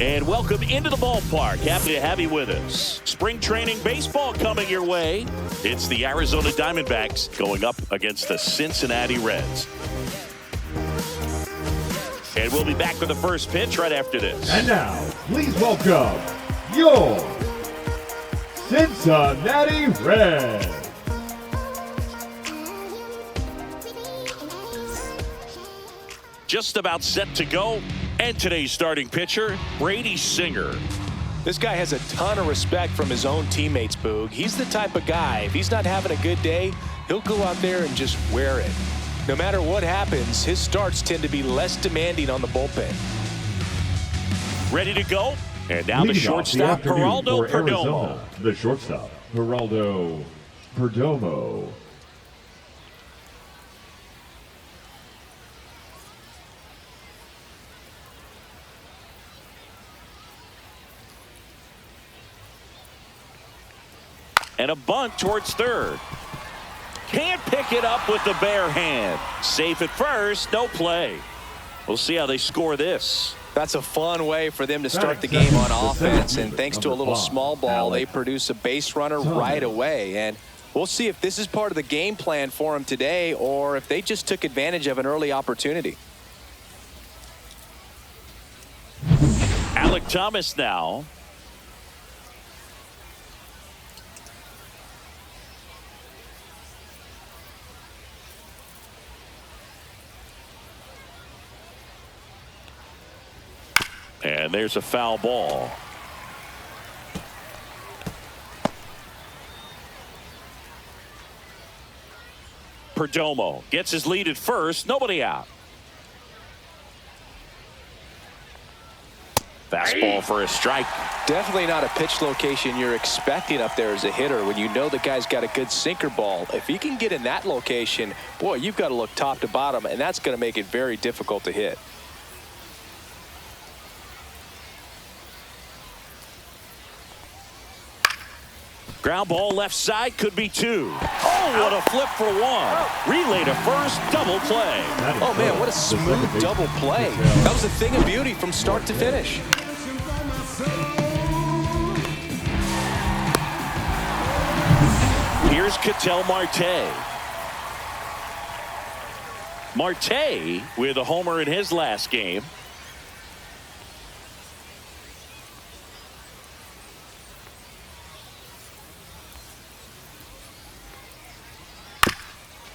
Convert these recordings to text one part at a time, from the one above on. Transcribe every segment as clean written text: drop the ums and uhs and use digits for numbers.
And welcome into the ballpark. Happy to have you with us. Spring training baseball coming your way. It's the Arizona Diamondbacks going up against the Cincinnati Reds. And we'll be back with the first pitch right after this. And now, please welcome your Cincinnati Reds. Just about set to go. And today's starting pitcher, Brady Singer. This guy has a ton of respect from his own teammates, Boog. He's the type of guy, if he's not having a good day, he'll go out there and just wear it. No matter what happens, his starts tend to be less demanding on the bullpen. Ready to go? And now Leading the shortstop, Geraldo Perdomo. Arizona, the shortstop, Geraldo Perdomo. And a bunt towards third. Can't pick it up with the bare hand. Safe at first, no play. We'll see how they score this. That's a fun way for them to start the game on offense, and thanks to a little small ball, they produce a base runner right away. And we'll see if this is part of the game plan for them today or if they just took advantage of an early opportunity. Alec Thomas now. And there's a foul ball. Perdomo gets his lead at first. Nobody out. Fastball for a strike. Definitely not a pitch location you're expecting up there as a hitter when you know the guy's got a good sinker ball. If he can get in that location, boy, you've got to look top to bottom, and that's going to make it very difficult to hit. Ground ball left side, could be two. Oh, what a flip for one. Relay to first, double play. Oh, man, what a smooth double play. That was a thing of beauty from start to finish. Here's Ketel Marte. Marte with a homer in his last game.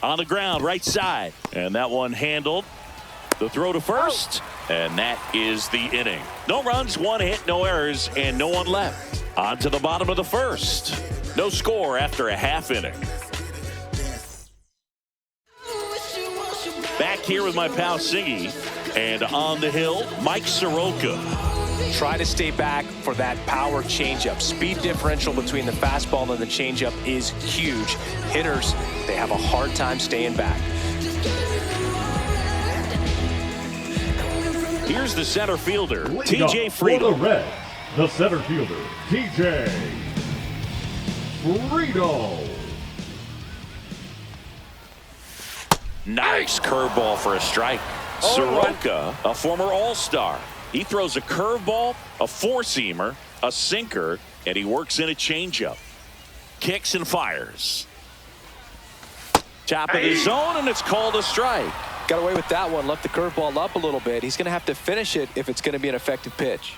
On the ground, right side. And that one handled. The throw to first. And that is the inning. No runs, one hit, no errors, and no one left. On to the bottom of the first. No score after a half inning. Back here with my pal Singy. And on the hill, Mike Soroka. Try to stay back for that power changeup. Speed differential between the fastball and the changeup is huge. Hitters, they have a hard time staying back. Here's the center fielder, TJ Friedl. For the Reds, the center fielder, TJ Friedl. Nice curveball for a strike. Soroka, a former All-Star. He throws a curveball, a four-seamer, a sinker, and he works in a changeup. Kicks and fires. Top of the zone, and it's called a strike. Got away with that one, left the curveball up a little bit. He's going to have to finish it if it's going to be an effective pitch.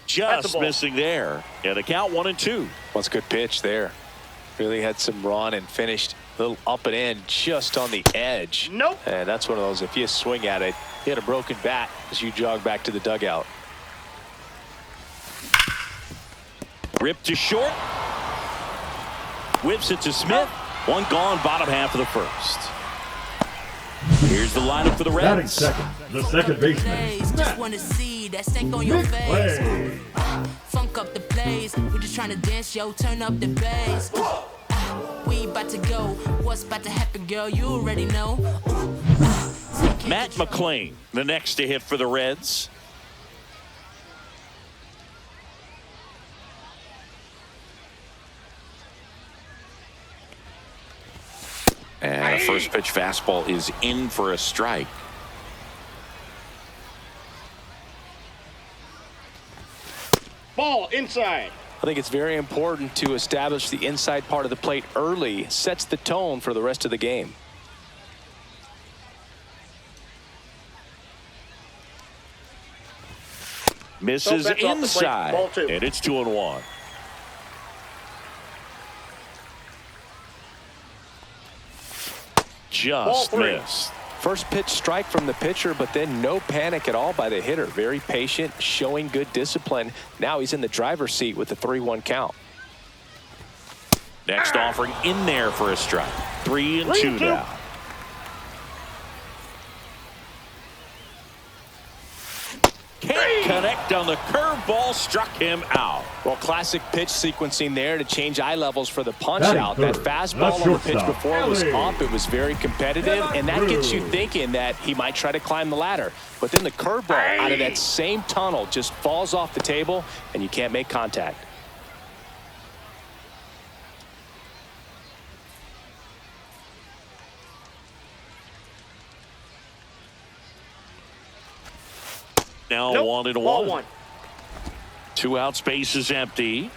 Just missing there. And the count 1-2. What's a good pitch there. Really had some run and finished a little up and in just on the edge. Nope. And that's one of those, if you swing at it, you had a broken bat as you jog back to the dugout. Ripped to short. Whips it to Smith. One gone, bottom half of the first. Here's the lineup for the Batting Reds. second, the second baseman, Just wanna see that stank on your face. McLain. Funk up the place. We just trying to dance, yo. Turn up the bass. We about to go. What's about to happen, girl? You already know. Matt McLain, the next to hit for the Reds. And a first pitch fastball is in for a strike. Ball inside. I think it's very important to establish the inside part of the plate early. Sets the tone for the rest of the game. Misses that's off the plate. inside. Ball two. And it's 2-1. Just Ball three. missed. First pitch strike from the pitcher, but then no panic at all by the hitter. Very patient, showing good discipline. Now he's in the driver's seat with the 3-1 count. Next offering in there for a strike. 3-2 now. Can't connect on the curveball, struck him out. Well, classic pitch sequencing there to change eye levels for the punch Batting out. That third, fastball the on the pitch shortstop, before was Elly. up. It was very competitive, and that gets you thinking that he might try to climb the ladder. But then the curveball out of that same tunnel just falls off the table, and you can't make contact. Now Nope. 1-1. Ball one. 2 out, space is empty.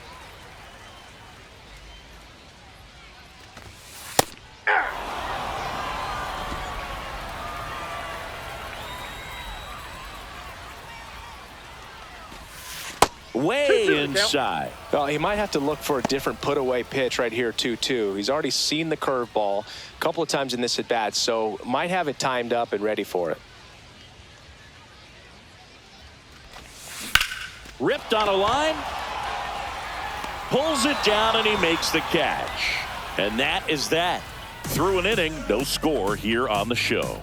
Way inside. Well, he might have to look for a different put-away pitch right here, 2-2. He's already seen the curveball a couple of times in this at-bat, so might have it timed up and ready for it. Ripped on a line. Pulls it down and he makes the catch. And that is that. Through an inning, no score here on the show.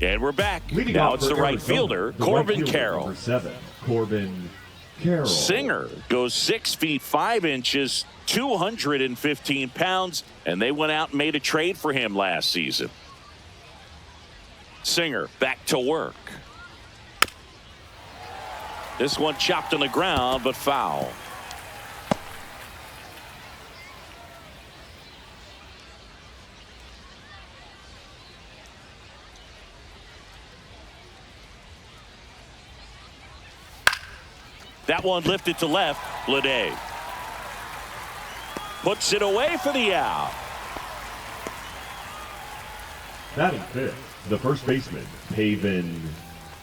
And we're back. Leading Now off it's for the right Arizona, fielder, the Corbin right fielder, Carroll. number 7, Corbin Carroll. Singer goes 6 feet 5 inches, 215 pounds, and they went out and made a trade for him last season. Singer back to work. This one chopped on the ground, but foul. That one lifted to left. Bleday puts it away for the out. Batting fifth, the first baseman, Pavin.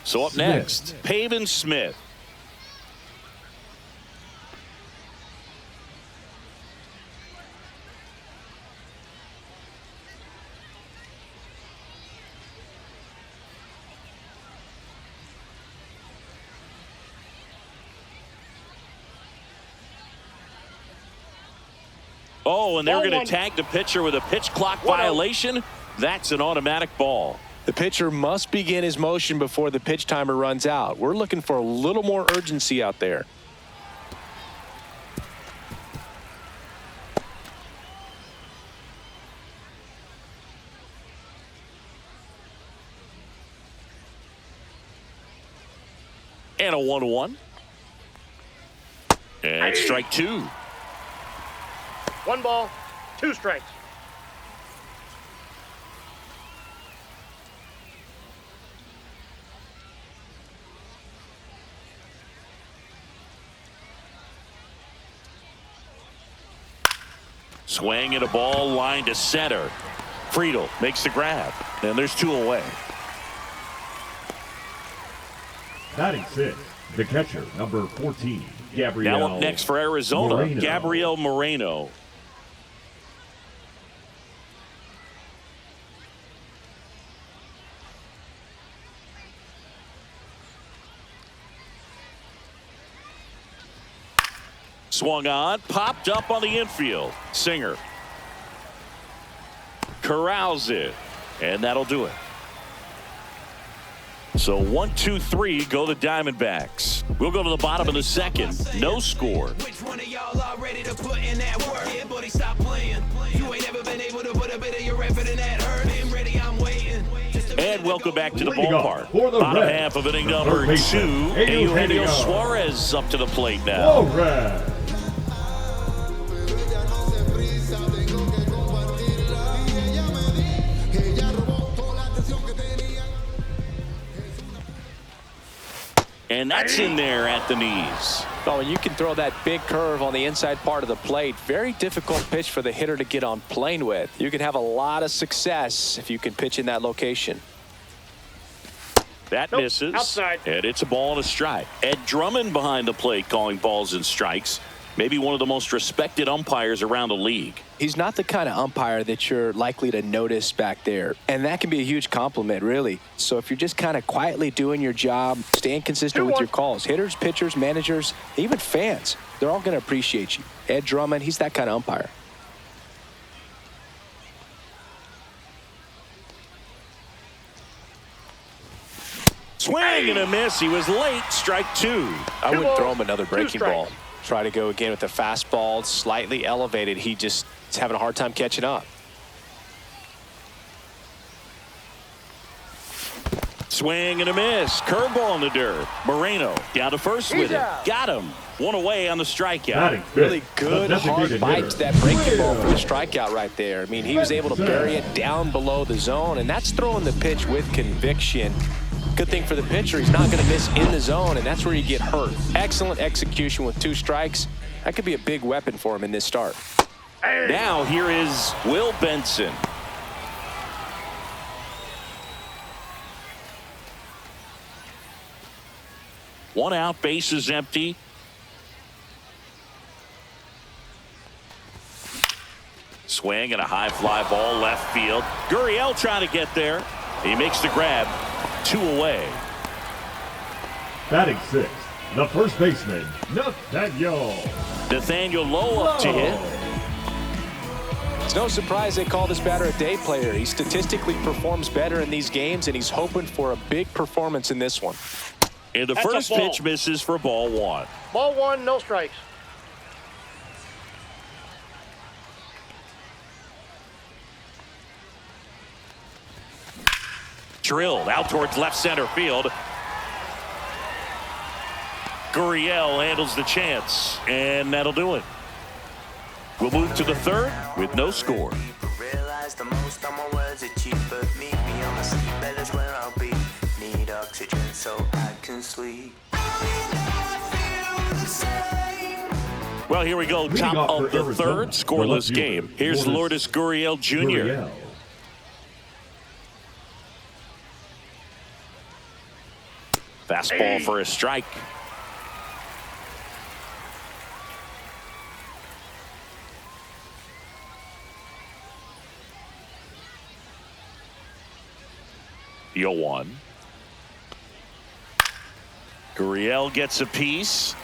So up Smith. next, Pavin Smith. Oh, and they're going to tag the pitcher with a pitch clock violation. That's an automatic ball. The pitcher must begin his motion before the pitch timer runs out. We're looking for a little more urgency out there. And a 1-1. And strike 2. 1 ball, 2 strikes. Swing and a ball line to center. Friedl makes the grab. And there's 2 away. Batting sixth, the catcher, number 14, Gabriel. Now up next for Arizona, Moreno. Gabriel Moreno. Swung on, popped up on the infield. Singer corrals it, and that'll do it. So 1, 2, 3 go the Diamondbacks. We'll go to the bottom of the second. No score. Which one of y'all are ready to put in that work? Yeah, buddy, stop playing. You ain't ever been able to put a bit of your effort in that hurt. Been ready, I'm waiting. And welcome back to the Leading ballpark. for the Bottom Reds, half of inning the number third 2. baseman, Eugenio Eugenio Suarez up to the plate now. Go Reds. And that's in there at the knees. Oh, and you can throw that big curve on the inside part of the plate. Very difficult pitch for the hitter to get on plane with. You can have a lot of success if you can pitch in that location. That misses. Outside. And it's a ball and a strike. Ed Drummond behind the plate calling balls and strikes. Maybe one of the most respected umpires around the league. He's not the kind of umpire that you're likely to notice back there. And that can be a huge compliment, really. So if you're just kind of quietly doing your job, staying consistent with your calls, hitters, pitchers, managers, even fans, they're all going to appreciate you. Ed Drummond, he's that kind of umpire. Swing and a miss. He was late. Strike 2. I wouldn't throw him another Two breaking strikes. ball. Try to go again with the fastball, slightly elevated. He just is having a hard time catching up. Swing and a miss. Curveball in the dirt. Moreno down to first with it. Got him. One away on the strikeout. Batting fifth, Really good, the hard designated bite hitter, to that breaking ball for the strikeout right there. I mean, he was able to bury it down below the zone, and that's throwing the pitch with conviction. Good thing for the pitcher, he's not going to miss in the zone, and that's where you get hurt. Excellent execution with 2 strikes. That could be a big weapon for him in this start. Now here is Will Benson. One out, base is empty. Swing and a high fly ball left field. Gurriel trying to get there. He makes the grab. 2 away. Batting sixth, the first baseman, Nathaniel Lowe up to hit. It's no surprise they call this batter a day player. He statistically performs better in these games, and he's hoping for a big performance in this one. And the That's a first ball. pitch misses for ball 1. Ball 1, no strikes. Drilled out towards left center field. Gurriel handles the chance, and that'll do it. We'll move to the third with no score. Realize the most on my words are cheap, but meet me on the sleep bed is where I'll be. Need oxygen so I can sleep. Well, here we go. Leading Top off of for the Arizona, third, scoreless the left game. fielder, Here's Lourdes Gurriel Jr. Gurriel. Fastball for a strike. The 0-1. Gurriel gets a piece.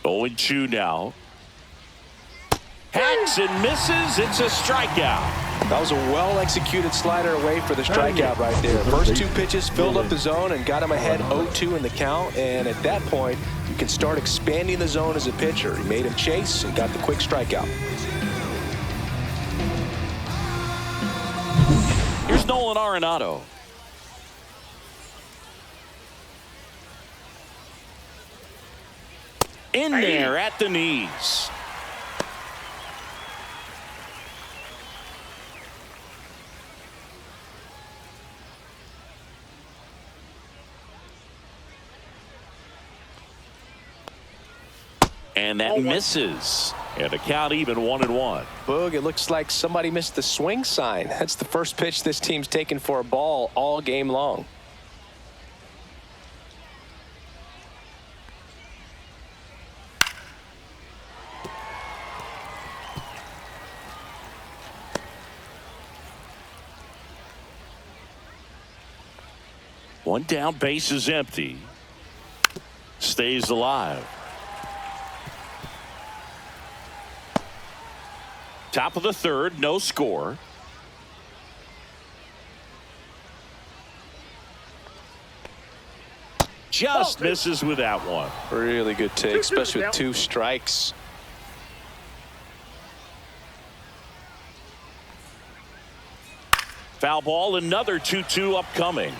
Oh, 0-2 now. Hacks and misses. It's a strikeout. That was a well-executed slider away for the strikeout right there. First 2 pitches filled up the zone and got him ahead 0-2 in the count. And at that point, you can start expanding the zone as a pitcher. He made him chase and got the quick strikeout. Here's Nolan Arenado. In there at the knees. And that misses. And the count even 1-1. Boog, it looks like somebody missed the swing sign. That's the first pitch this team's taken for a ball all game long. One down, base is empty. Stays alive. Top of the third, no score. Just misses with that one. Really good take, especially with 2 strikes. Foul ball, another 2-2 upcoming.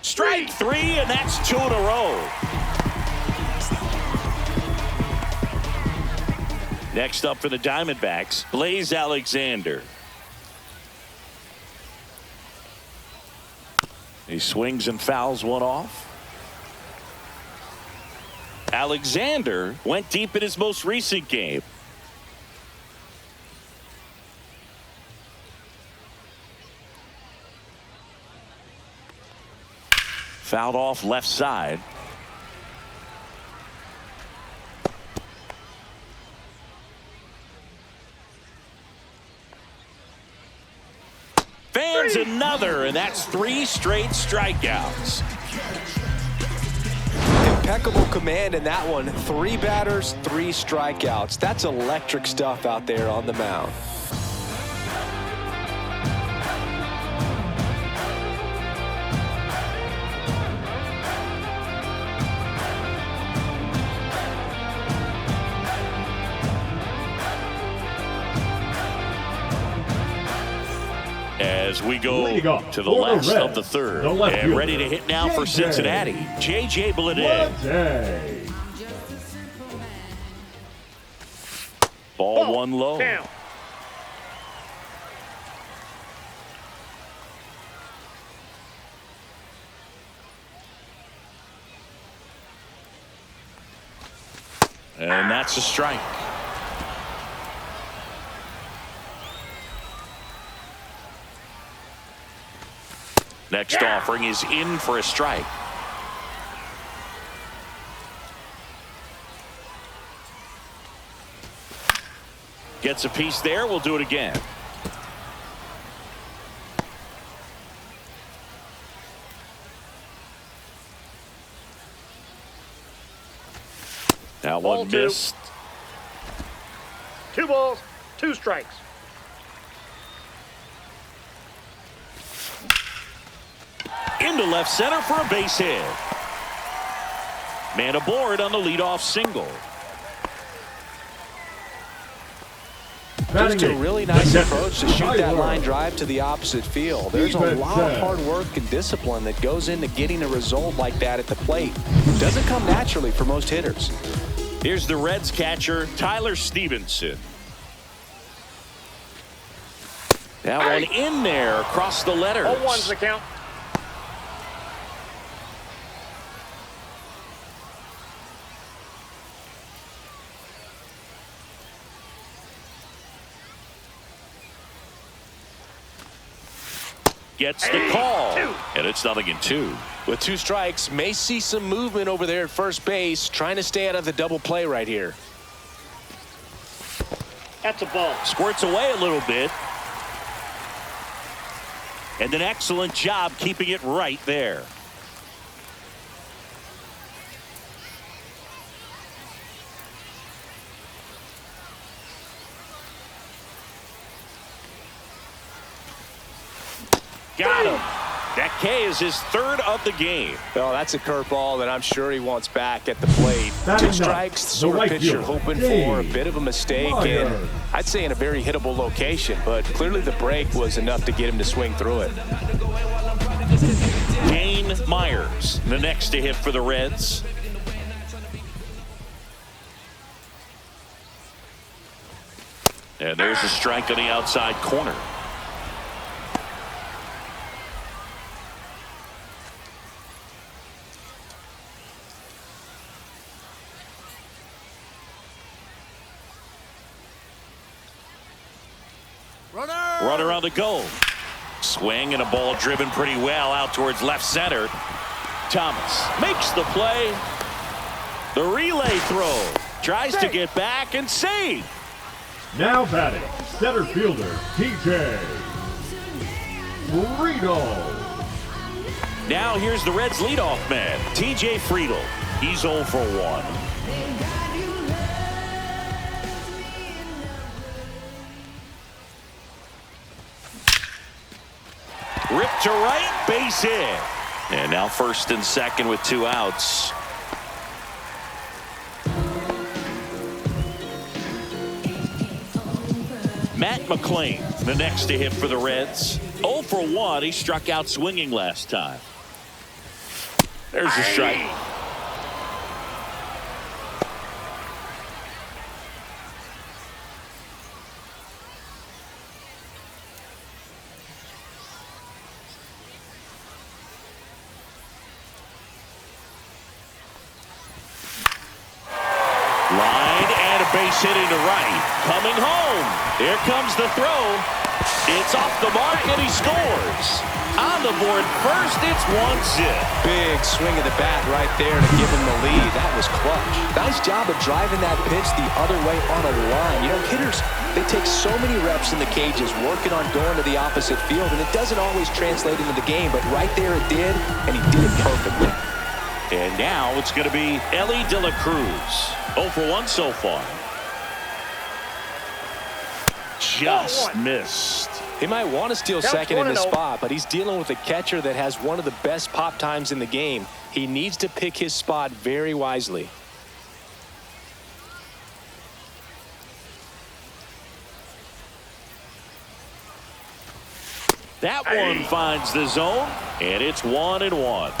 Strike 3, and that's 2 in a row. Next up for the Diamondbacks, Blaze Alexander. He swings and fouls one off. Alexander went deep in his most recent game. Fouled off left side. Fans another, and that's 3 straight strikeouts. Impeccable command in that one. 3 batters, 3 strikeouts. That's electric stuff out there on the mound. As we go to the last of the third, and ready to hit now for Cincinnati, JJ Bleday. Ball 1 low. Down. And that's a strike. Next offering is in for a strike. Gets a piece there. We'll do it again. That Ball one 2. missed. 2 balls, 2 strikes. Into left center for a base hit. Man aboard on the leadoff single. Just a really nice approach to shoot that line drive to the opposite field. There's a lot of hard work and discipline that goes into getting a result like that at the plate. Doesn't come naturally for most hitters. Here's the Reds catcher, Tyler Stephenson. That one in there across the letters. 0-1's the count. Gets the call, and it's 0-2. With 2 strikes, may see some movement over there at first base, trying to stay out of the double play right here. That's a ball. Squirts away a little bit. And an excellent job keeping it right there. Got him. That K is his 3rd of the game. Well, that's a curveball that I'm sure he wants back at the plate. 2 strikes, sort of pitcher hoping for a bit of a mistake, and I'd say in a very hittable location, but clearly the break was enough to get him to swing through it. Dane Myers, the next to hit for the Reds. And there's a strike on the outside corner. Runner on the go. Swing and a ball driven pretty well out towards left center. Thomas makes the play. The relay throw. Tries to get back and save. Now batting, center fielder TJ Friedl. Now here's the Reds leadoff man, TJ Friedl. He's 0 for 1. Ripped to right, base hit. And now first and second with 2 outs. Matt McLain, the next to hit for the Reds. 0 for 1. He struck out swinging last time. There's a strike. Line and a base hit into right. Coming home. Here comes the throw. It's off the mark and he scores. On the board first, it's 1-0. Big swing of the bat right there to give him the lead. That was clutch. Nice job of driving that pitch the other way on a line. You know, hitters, they take so many reps in the cages working on going to the opposite field, and it doesn't always translate into the game, but right there it did, and he did it perfectly. And now it's going to be Elly De La Cruz. 0 for 1 so far. Just missed. He might want to steal second in this spot, but he's dealing with a catcher that has one of the best pop times in the game. He needs to pick his spot very wisely. That one finds the zone, and it's 1-1.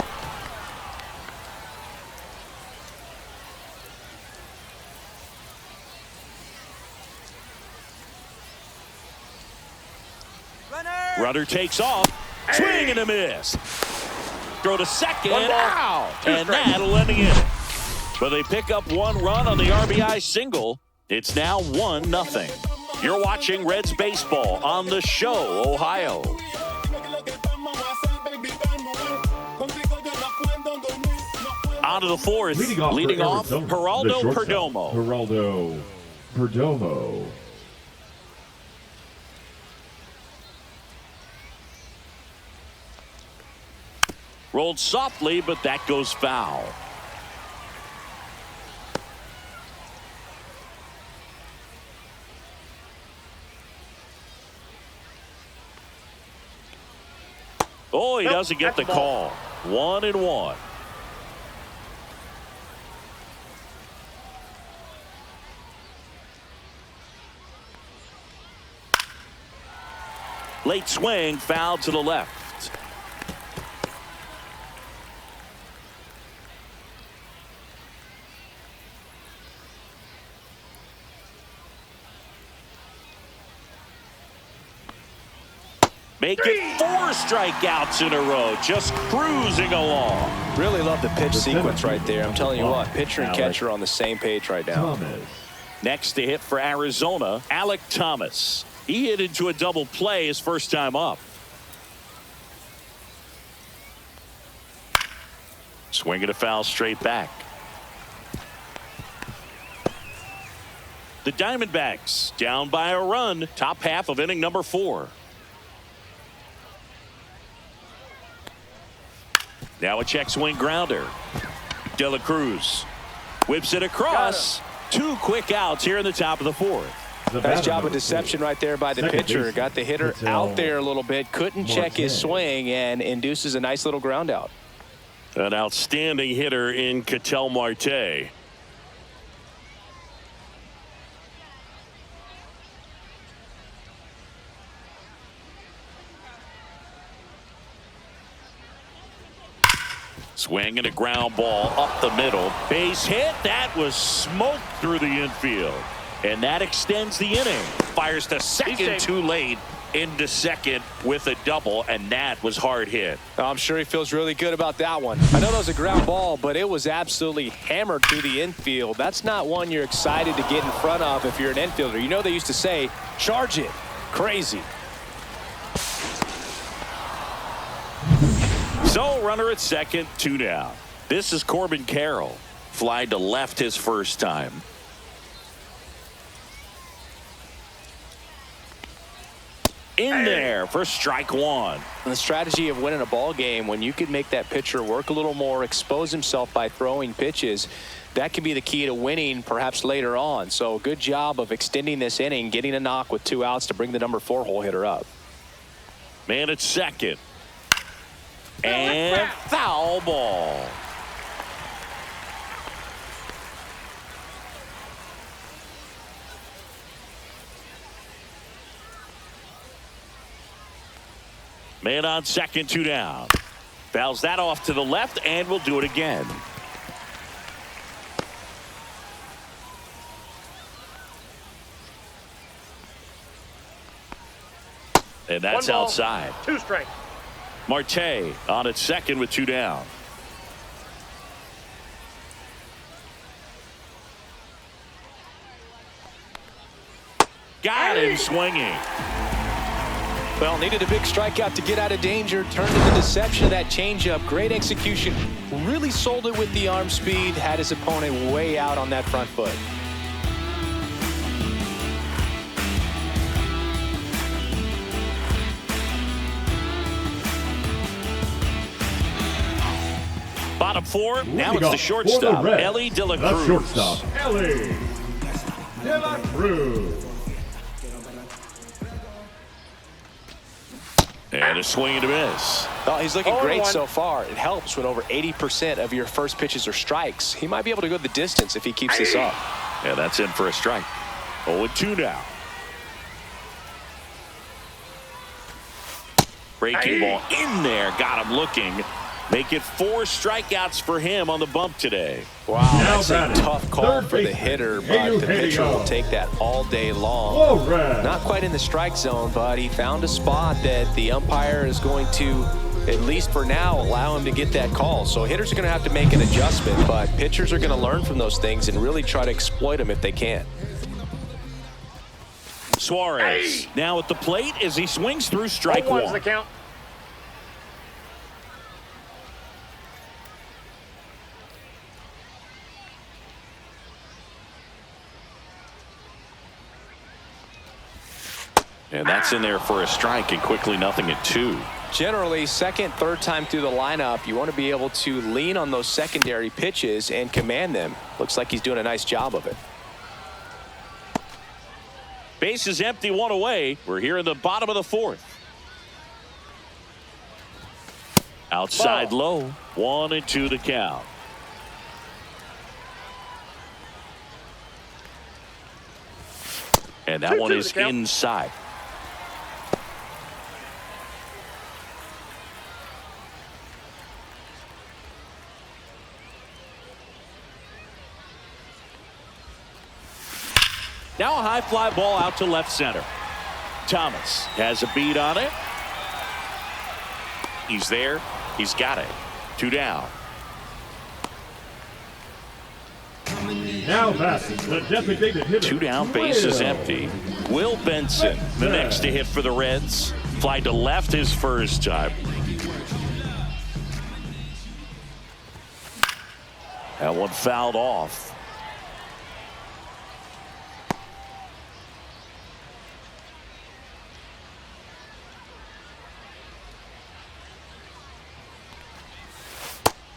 Runner takes off. Swing and a miss. Throw to second. Out. And that'll end the inning. But they pick up 1 run on the RBI single. It's now 1-0. You're watching Reds baseball on The Show, Ohio. On to the fourth. Leading off Geraldo Perdomo. Geraldo Perdomo. Rolled softly, but that goes foul. Oh, he doesn't get the call. 1-1. Late swing, foul to the left. Make it 4 strikeouts in a row, just cruising along. Really love the pitch sequence right there. I'm telling you what, pitcher and catcher on the same page right now. Next to hit for Arizona, Alek Thomas. He hit into a double play his first time up. Swinging a foul straight back. The Diamondbacks down by a run, top half of inning number 4. Now a check swing grounder. De La Cruz whips it across. 2 quick outs here in the top of the 4th. Nice job of deception right there by the pitcher. Got the hitter out there a little bit. Couldn't check his swing and induces a nice little ground out. An outstanding hitter in Ketel Marte. Swing and a ground ball up the middle. Base hit. That was smoked through the infield. And that extends the inning. Fires to second too late. Into second with a double, and that was hard hit. I'm sure he feels really good about that one. I know that was a ground ball, but it was absolutely hammered through the infield. That's not one you're excited to get in front of if you're an infielder. You know they used to say, charge it. Crazy. So runner at second, 2 down. This is Corbin Carroll. Fly to left his first time. In there for strike one. And the strategy of winning a ball game, when you could make that pitcher work a little more, expose himself by throwing pitches, that could be the key to winning perhaps later on. So good job of extending this inning, getting a knock with 2 outs to bring the number 4 hole hitter up. Man at second. And foul ball. Man on second, 2 down. Fouls that off to the left, and we'll do it again. And that's outside. 2 strikes. Marte on at second with 2 down. Got him swinging. Well, needed a big strikeout to get out of danger. Turned into deception of that changeup. Great execution. Really sold it with the arm speed. Had his opponent way out on that front foot. Bottom 4. Now it's the shortstop, Elly De La Cruz. The shortstop, Elly De La Cruz. And a swing and a miss. Well, he's looking great so far. It helps when over 80% of your first pitches are strikes. He might be able to go the distance if he keeps this up. Yeah, that's in for a strike. 0-2 now. Breaking ball in there. Got him looking. Make it 4 strikeouts for him on the bump today. Wow, that's a tough call for the hitter, but the pitcher will take that all day long. Not quite in the strike zone, but he found a spot that the umpire is going to, at least for now, allow him to get that call. So hitters are going to have to make an adjustment, but pitchers are going to learn from those things and really try to exploit them if they can. Suarez now at the plate as he swings through strike 1. The count. And that's in there for a strike, and quickly 0-2. Generally, second, third time through the lineup, you want to be able to lean on those secondary pitches and command them. Looks like he's doing a nice job of it. Base is empty, 1 away. We're here in the bottom of the 4th. Outside low, 1-2 the count. And that one is inside. Now a high fly ball out to left center. Thomas has a beat on it. He's there. He's got it. 2 down. Now passes the designated hitter. 2 down, base is empty. Will Benson, the next to hit for the Reds. Fly to left his first time. That one fouled off.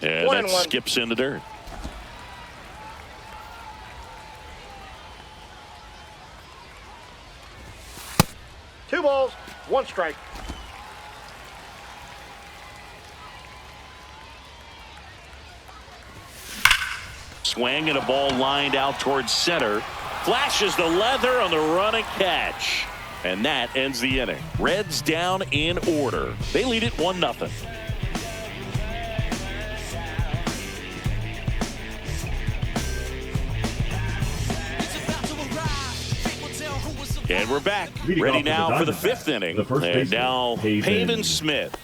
And that skips in the dirt. Two balls, 1 strike. Swing and a ball lined out towards center. Flashes the leather on the run and catch. And that ends the inning. Reds down in order. They lead it 1-0. And we're back. Ready now for the 5th inning. And now Pavin Smith.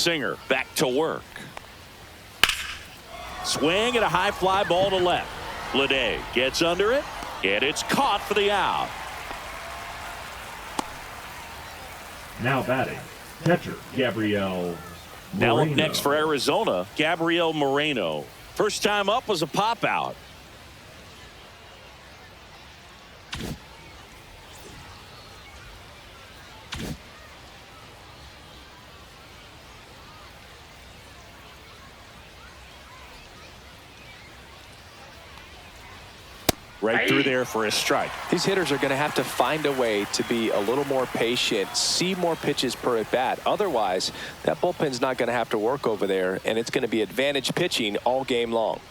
Singer back to work. Swing and a high fly ball to left. Bleday gets under it, and it's caught for the out. Now batting, catcher Gabriel Now up Moreno. next for Arizona, Gabriel Moreno. First time up was a pop out. Right through there for a strike. These hitters are going to have to find a way to be a little more patient, see more pitches per at bat. Otherwise, that bullpen's not going to have to work over there, and it's going to be advantage pitching all game long.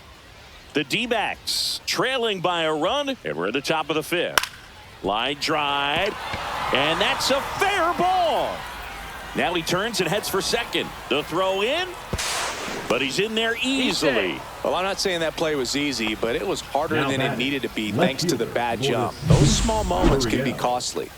The D-backs trailing by a run, and we're at the top of the fifth. Line drive, and that's a fair ball. Now he turns and heads for second. The throw in, but he's in there easily. Well, I'm not saying that play was easy, but it was harder Now than it batting, needed to be left thanks to the fielder, bad Lourdes jump. Those small moments can be Gurriel. costly.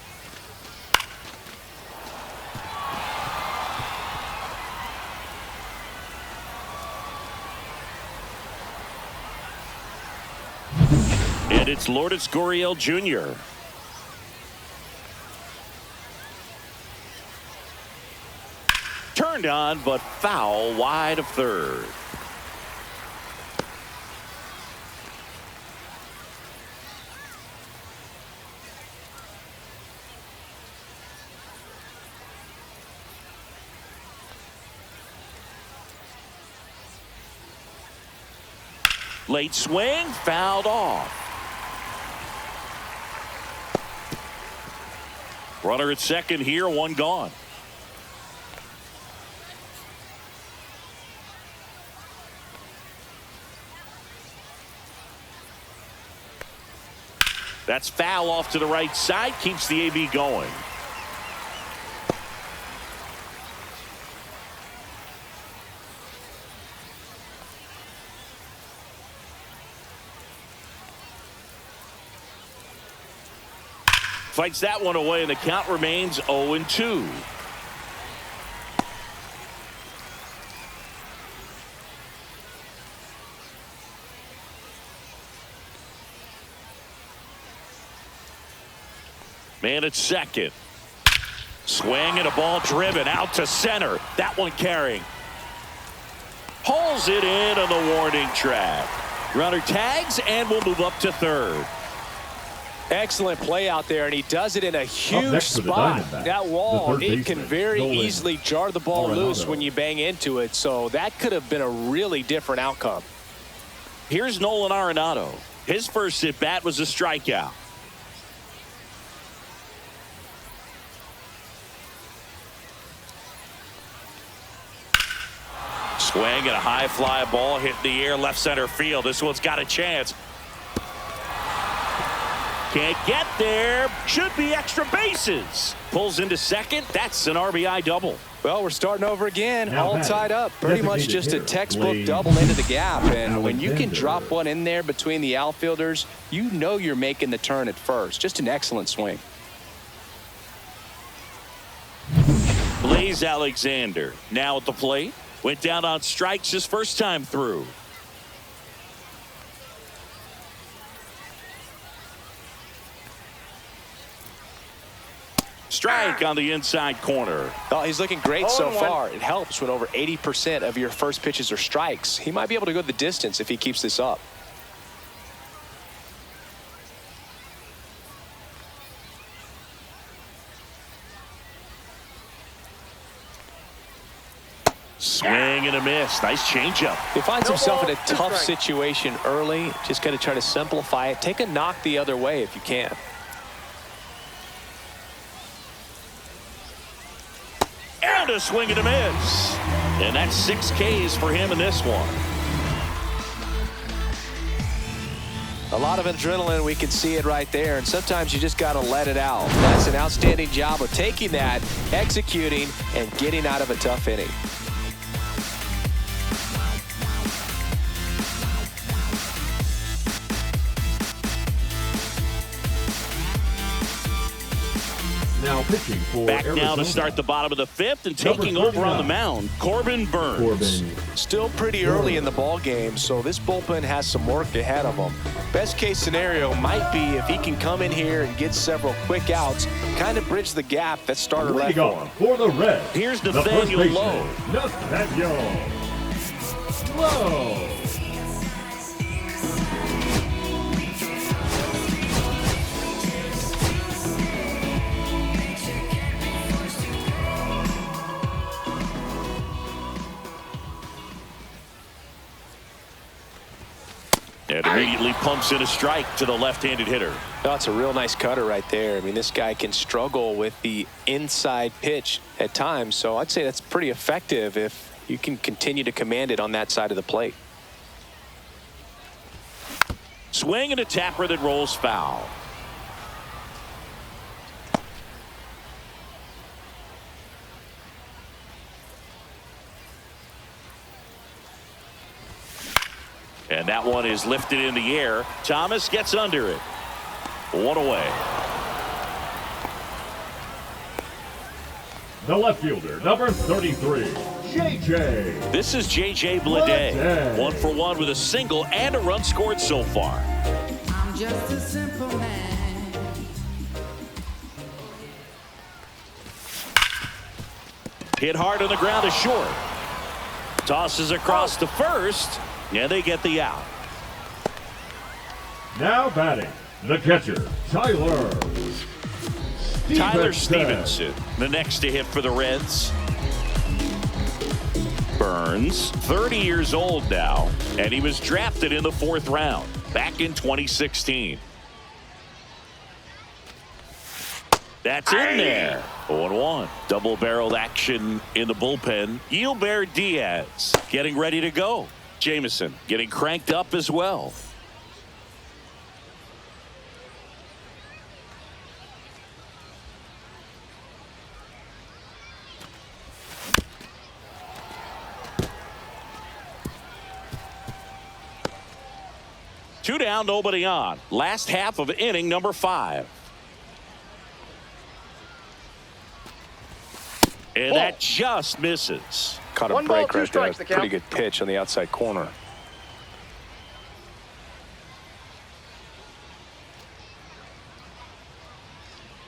And it's Lourdes Gurriel Jr. Turned on, but foul wide of third. Late swing, fouled off. Runner at second here, one gone. That's foul off to the right side, keeps the AB going. Fights that one away, and the count remains 0-2. Man at second. Swing and a ball driven out to center. That one carrying. Pulls it in on the warning track. Runner tags and will move up to third. Excellent play out there, and he does it in a huge next for the spot. Diamondbacks, That wall, the third it can baseman, very Nolan easily jar the ball Arenado. loose when you bang into it, so that could have been a really different outcome. Here's Nolan Arenado. His first at bat was a strikeout. Swing and a high fly ball hit in the air left center field. This one's got a chance. Can't get there. Should be extra bases. Pulls into second. That's an RBI double. Well, we're starting over again, Now all batting, tied up. Pretty much designated just a hitter, textbook Blade double into the gap. And when you can Alexander. drop one in there between the outfielders, you know you're making the turn at first. Just an excellent swing. Blaze Alexander now at the plate. Went down on strikes his first time through. Strike on the inside corner. Oh, he's looking great so 0-1. far. It helps when over 80% of your first pitches are strikes. He might be able to go the distance if he keeps this up. Swing and a miss. Nice changeup. He finds No himself in ball, a two tough strikes. situation early. Just got to try to simplify it. Take a knock the other way if you can. And a swing and a miss. And that's 6 Ks for him in this one. A lot of adrenaline, we can see it right there, and sometimes you just got to let it out. That's an outstanding job of taking that, executing, and getting out of a tough inning. Now pitching for Back Arizona. now to start the bottom of the fifth and taking over on the mound, Corbin Burns. Still pretty early in the ball game, so this bullpen has some work ahead of them. Best case scenario might be if he can come in here and get several quick outs, kind of bridge the gap that starter left for him. For the Reds, here's Nathaniel Lowe. Nathaniel Lowe. And immediately pumps in a strike to the left-handed hitter. That's a real nice cutter right there. I mean, this guy can struggle with the inside pitch at times, so I'd say that's pretty effective if you can continue to command it on that side of the plate. Swing and a tapper that rolls foul. And that one is lifted in the air. Thomas gets under it. One away. The left fielder, number 33, JJ. This is JJ Bleday. 1 for 1 with a single and a run scored so far. I'm just a simple man. Hit hard on the ground to short. Tosses across to first. Yeah, they get the out. Now batting, the catcher, Tyler Stephenson, the next to hit for the Reds. Burns, 30 years old now, and he was drafted in the 4th round back in 2016. That's in there. 0-1. Double-barreled action in the bullpen. Gilbert Diaz getting ready to go. Jameson getting cranked up as well. Two down, nobody on. Last half of inning number 5. And that just misses. Caught a break right there. Pretty good pitch on the outside corner.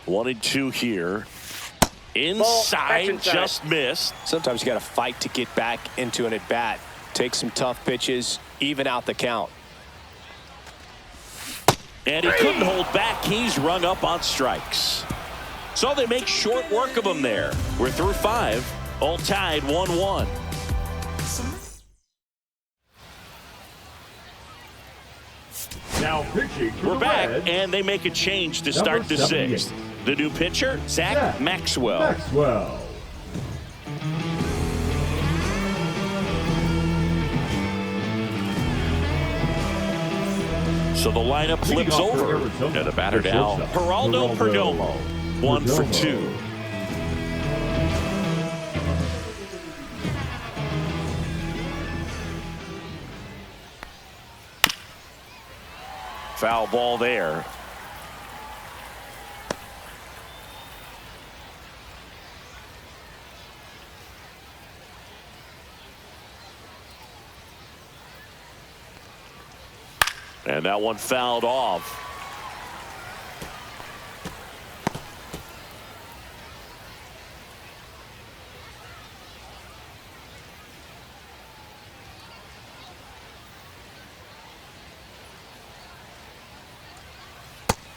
One and two here. Inside, just missed. Sometimes you got to fight to get back into an at-bat. Take some tough pitches, even out the count. And he couldn't hold back. He's rung up on strikes. So they make short work of him there. We're through 5. All tied 1-1. Now pitching for We're the back, Reds, and they make a change to start the 6th. The new pitcher, Zach Maxwell. So the lineup flips over. And the batter now, Geraldo Perdomo. 1 for 2. Foul ball there. And that one fouled off.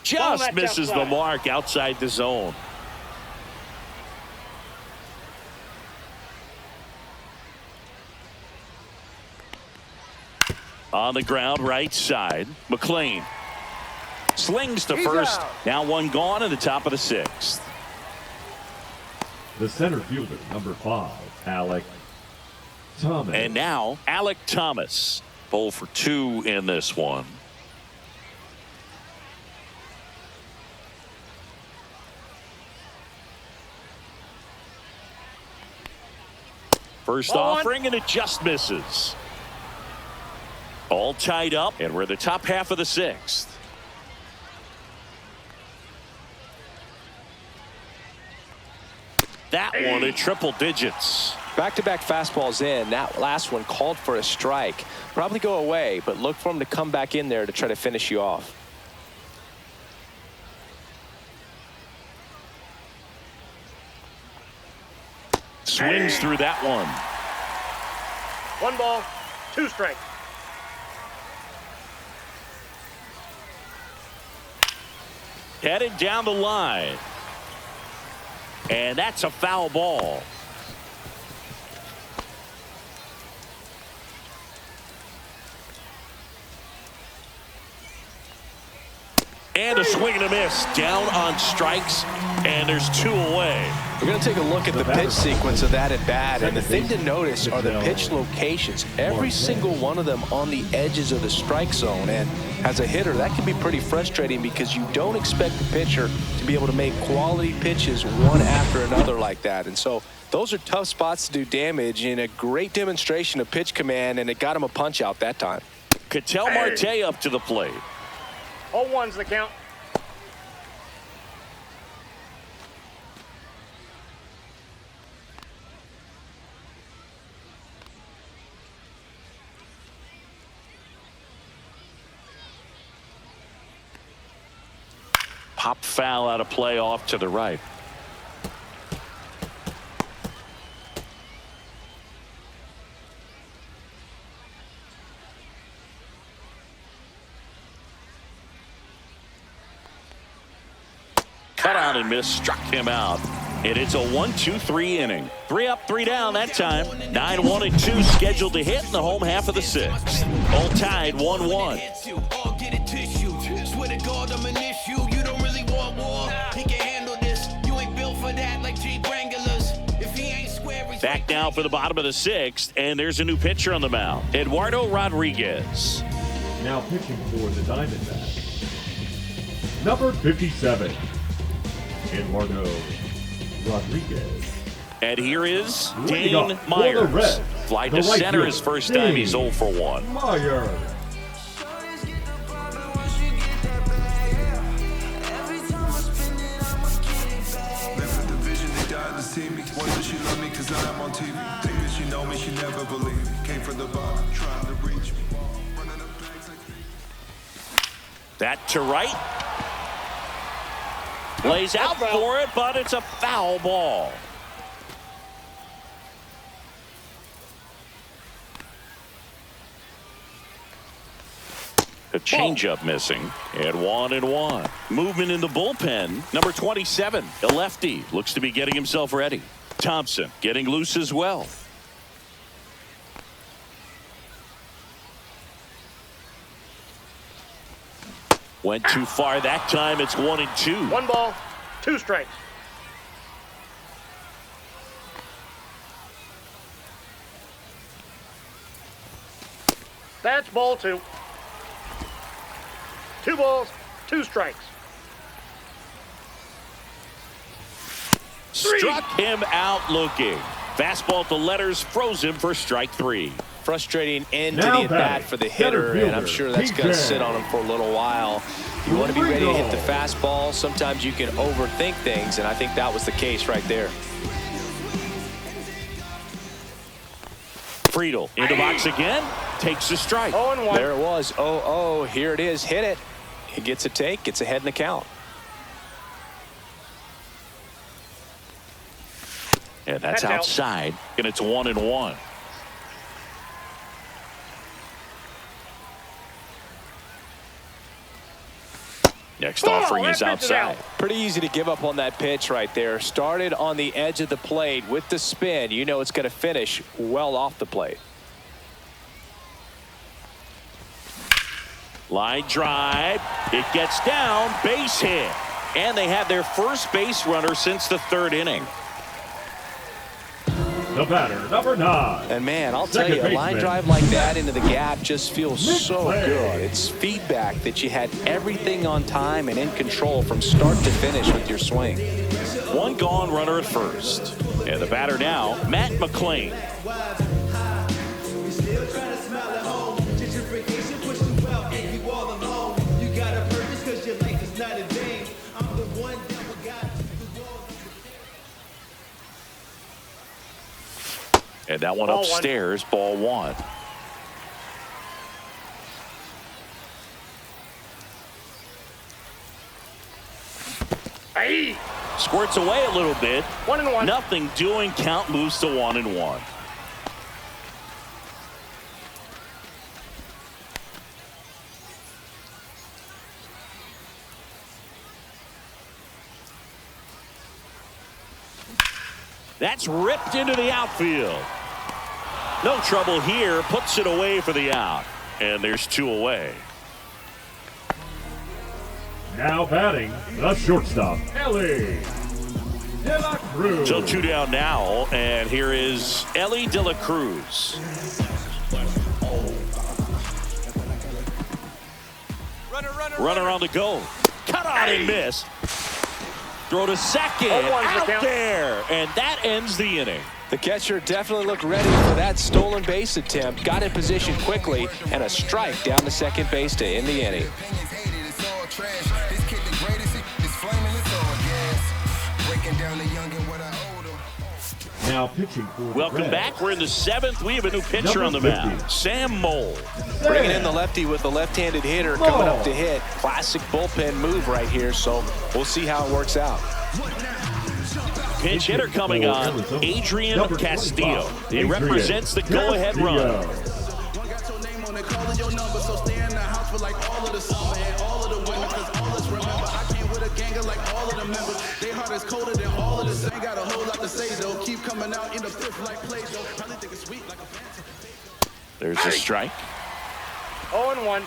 Just misses the mark outside the zone. On the ground, right side. McLain slings to first. Now one gone in the top of the 6th. The center fielder, number 5, Alek Thomas. And now Alek Thomas. 0 for 2 in this one. First offering, and it just misses. All tied up, and we're in the top half of the 6th. that one at triple digits. Back-to-back fastballs in. That last one called for a strike. Probably go away, but look for him to come back in there to try to finish you off. Swings through that one. 1 ball, 2 strikes. Headed down the line. And that's a foul ball. And a swing and a miss. Down on strikes, and there's 2 away. We're going to take a look at the pitch sequence of that at bat, and the thing to notice are the pitch locations. Every single one of them on the edges of the strike zone, and as a hitter, that can be pretty frustrating because you don't expect the pitcher to be able to make quality pitches one after another like that. And so those are tough spots to do damage, and a great demonstration of pitch command, and it got him a punch out that time. Ketel Marte up to the plate. 0-1's the count. Pop foul out of play off to the right. Cut out and miss, struck him out. And it's a 1-2-3 inning. 3 up, 3 down that time. 9-1 and 2 scheduled to hit in the home half of the 6th. All tied 1-1. Back now for the bottom of the 6th, and there's a new pitcher on the mound, Eduardo Rodriguez. Now pitching for the Diamondbacks, number 57, Eduardo Rodriguez. And here is Dane Myers. Fly to center his first time. He's 0 for 1. Myers. See me, wonder she love me cause I'm on TV. Think that she know me, she never believe me. Came from the bottom, trying to reach me. That to right. Lays out for it, but it's a foul ball. The changeup missing, and 1-1. Movement in the bullpen. Number 27, a lefty, looks to be getting himself ready. Thompson getting loose as well. Went too far that time. It's 1-2. 1 ball, 2 strikes. That's ball 2. 2 balls, 2 strikes. Struck him out looking. Fastball at the letters, froze him for strike 3. Frustrating end to the at-bat for the hitter, and I'm sure that's going to sit on him for a little while. You want to be ready to hit the fastball. Sometimes you can overthink things, and I think that was the case right there. Friedl in the box again, takes a strike. 0-1. There it was. 0-0. Here it is. Hit it. He gets a take, gets ahead in the count. And that's outside, and it's 1-1. Next offering is outside. Pretty easy to give up on that pitch right there. Started on the edge of the plate with the spin. You know it's going to finish well off the plate. Line drive. It gets down. Base hit. And they have their first base runner since the 3rd inning. The batter, number 9. And man, I'll tell you, a line drive like that into the gap just feels so good. It's feedback that you had everything on time and in control from start to finish with your swing. 1 gone, runner at first. And the batter now, Matt McLain. And that one Ball upstairs, ball one. Hey. Squirts away a little bit. 1-1. Nothing doing. Count moves to 1-1. That's ripped into the outfield. No trouble here. Puts it away for the out. And there's 2 away. Now batting, the shortstop, Elly De La Cruz. So 2 down now, and here is Elly De La Cruz. Runner on the go. Cut out and miss. Throw to second. Out there, and that ends the inning. The catcher definitely looked ready for that stolen base attempt. Got in position quickly, and a strike down to second base to end the inning. Now pitching for the Welcome Reds. back. We're in the 7th. We have a new pitcher on the mound. Sam Mole. Bringing in the lefty with the left-handed hitter coming up to hit. Classic bullpen move right here, so we'll see how it works out. Pinch hitter coming on, Adrian Castillo. He represents the go-ahead run. There's a strike. 0-1.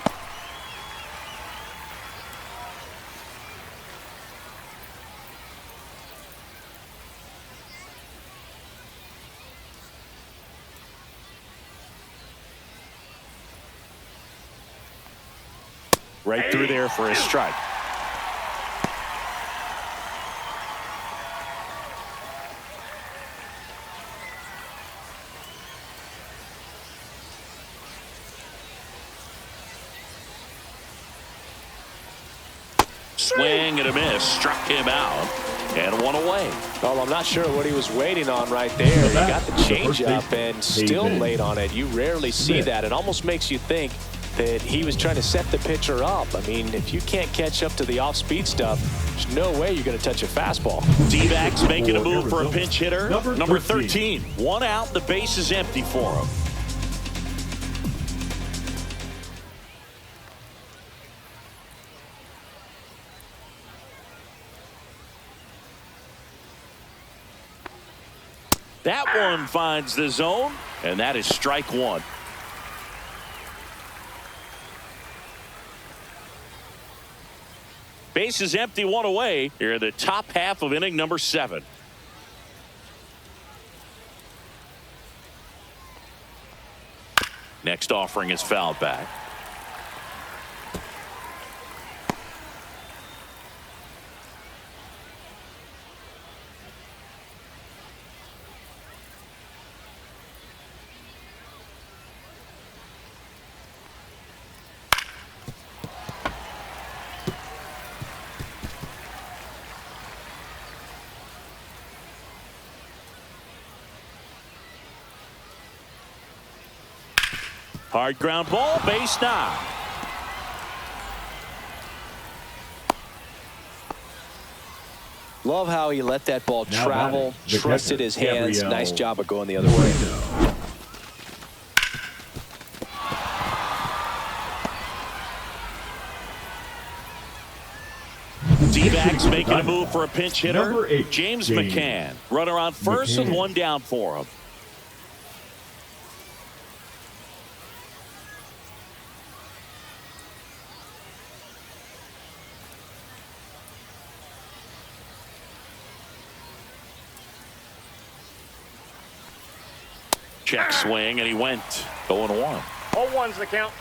Right through there for a strike. Swing and a miss. Struck him out. And 1 away. Well, I'm not sure what he was waiting on right there. He got the changeup and still late on it. You rarely see that. It almost makes you think that he was trying to set the pitcher up. I mean, if you can't catch up to the off-speed stuff, there's no way you're going to touch a fastball. D-backs making a move for a pinch hitter. Number 13. 1 out. The base is empty for him. That one finds the zone, and that is strike 1. Base is empty, 1 away. Here in the top half of inning number 7. Next offering is fouled back. Hard ground ball, base knock. Love how he let that ball travel, trusted his hands. Nice job of going the other way. D-backs making a move for a pinch hitter. James McCann. Runner on first with 1 down for him. Check swing, and he went 0-1. 0-1's the count.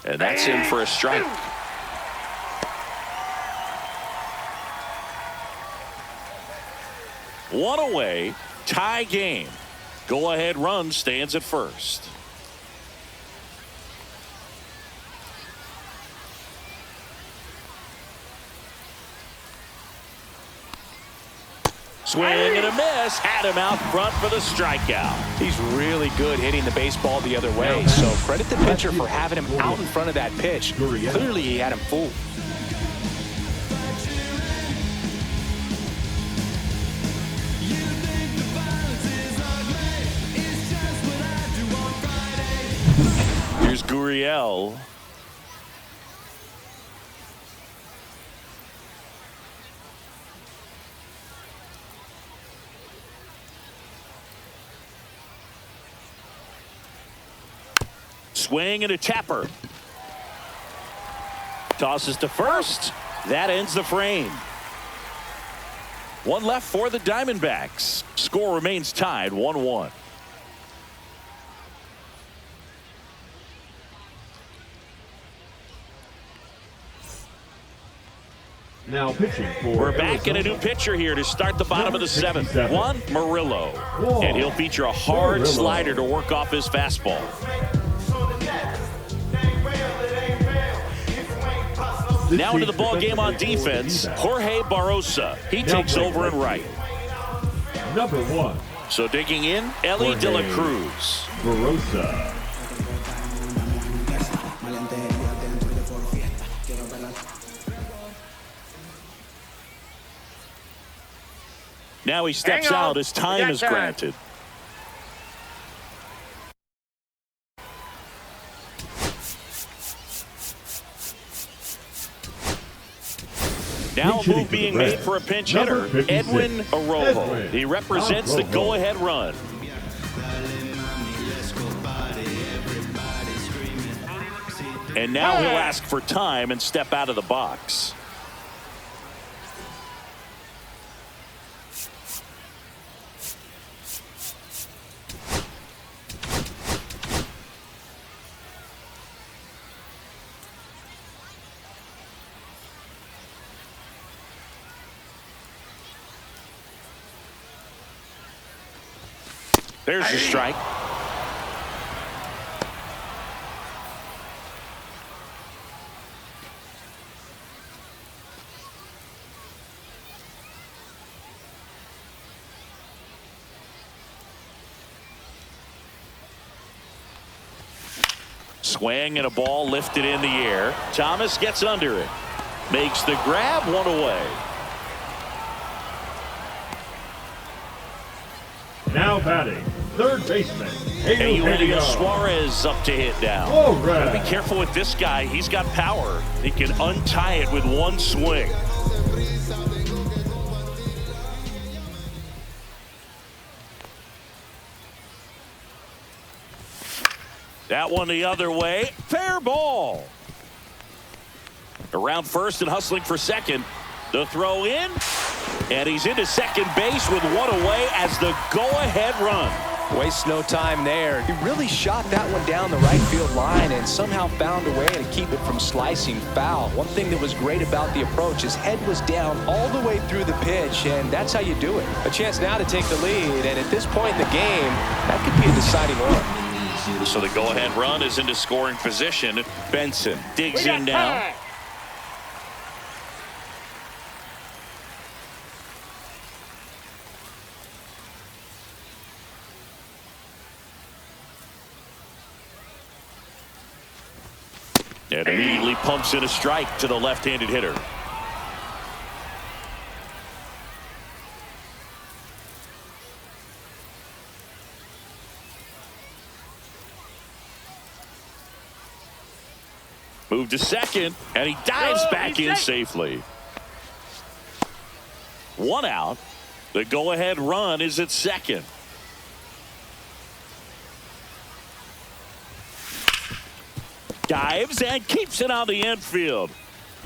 And that's in for a strike. One away. Tie game. Go-ahead run stands at first. Swing and a miss. Had him out front for the strikeout. He's really good hitting the baseball the other way. So credit the pitcher for having him out in front of that pitch. Clearly he had him fooled. Here's Gurriel. Swing and a tapper. Tosses to first. That ends the frame. One left for the Diamondbacks. Score remains tied 1-1. Now pitching for We're back in a new pitcher here to start the bottom of the seventh. Juan Murillo. And he'll feature a hard slider to work off his fastball. Now into the ball game on defense, Jorge Barrosa. He takes over in right. Number 1. So digging in, Elly De La Cruz. Barrosa. Now he steps out as time is granted. Now a move being made for a pinch hitter, Edwin Arrojo. He represents the go-ahead run. And now he'll ask for time and step out of the box. There's your strike. Swing and a ball lifted in the air. Thomas gets under it. Makes the grab, one away. Now batting, third baseman, Eugenio Suarez up to hit down. Gotta be careful with this guy. He's got power. He can untie it with one swing. That one the other way. Fair ball. Around first and hustling for second. The throw in. And he's into second base with one away as the go-ahead run. Wastes no time there. He really shot that one down the right field line and somehow found a way to keep it from slicing foul. One thing that was great about the approach, his head was down all the way through the pitch, and that's how you do it. A chance now to take the lead, and at this point in the game, that could be a deciding run. So the go-ahead run is into scoring position. Benson digs in now. And immediately pumps in a strike to the left-handed hitter. Move to second, and he dives back in safely. One out. The go-ahead run is at second. Dives and keeps it on the infield.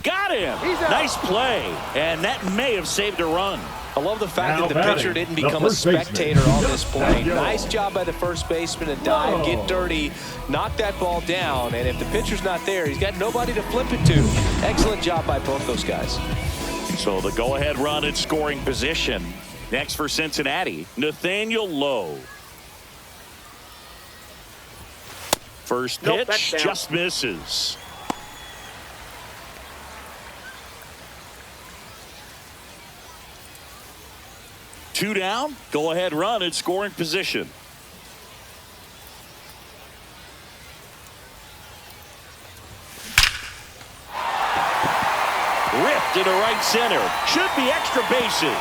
Got him. Nice play. And that may have saved a run. I love the fact that the pitcher didn't become a spectator on this play. Nice job by the first baseman to dive, get dirty, knock that ball down. And if the pitcher's not there, he's got nobody to flip it to. Excellent job by both those guys. So the go-ahead run in scoring position. Next for Cincinnati, Nathaniel Lowe. First pitch just misses. Two down, go ahead run in scoring position. Ripped into right center. Should be extra bases.